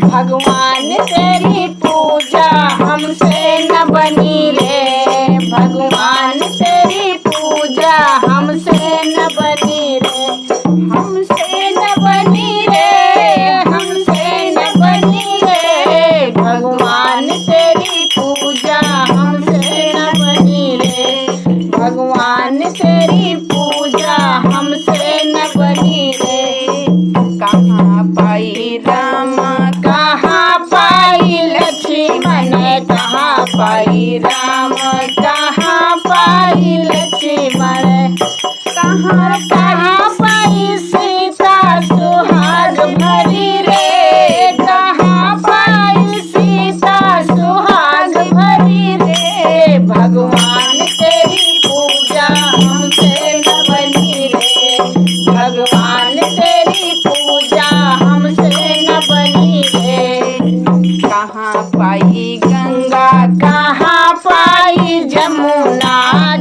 भगवान तेरी पूजा हमसे न बनी रे, भगवान तेरी पूजा हमसे न बनी रे, हमसे न बनी रे, हमसे न बनी रे, भगवान तेरी पूजा हमसे न बनी रे, भगवान तेरी पूजा हमसे न बनी रे। कहाँ पाई राम, कहाँ पाई लक्ष्मण, कहाँ पाई राम, कहाँ पाई लक्ष्मण, कहाँ कहाँ पाई सीता सुहाग भरी रे, कहाँ पाई सीता सुहाग भरी रे, भगवान तेरी पूजा हमसे न बनी रे, भगवान तेरी पूजा हमसे न बनी रे। कहाँ पाई गंगा, कहाँ पाई जमुना,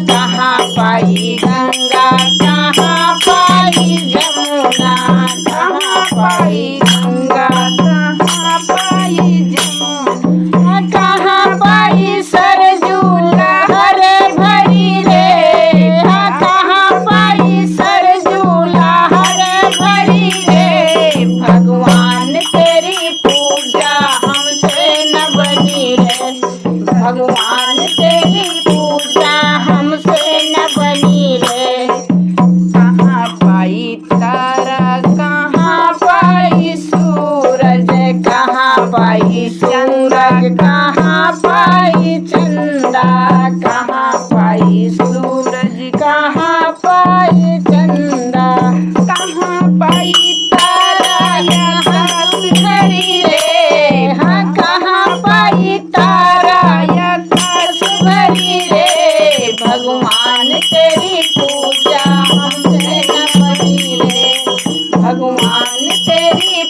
कहाँ पाई गंगा, कहाँ पाई जमुना, कहाँ पाई गंगा, कहाँ पाई जमुना, कहाँ पाई सरजू लहर भरी रे, कहाँ पाई सरजू लहर भरी रे, भगवान तेरी पूजा हमसे न बनी रे, भगवान तेरी पूजा हमसे न बनी रे। कहाँ पाई तारा, कहाँ पाई सूरज, कहाँ पाई सूरज, कहाँ पाई चंदा, कहाँ पाई सूरज, कहाँ पाई चंदा, कहाँ पाई तारा यहाँ सुधरी रे, हाँ कहाँ पाई तारा यहाँ सुधरी रे, भगवान तेरी पूजा हमसे न बनी रे, भगवान तेरी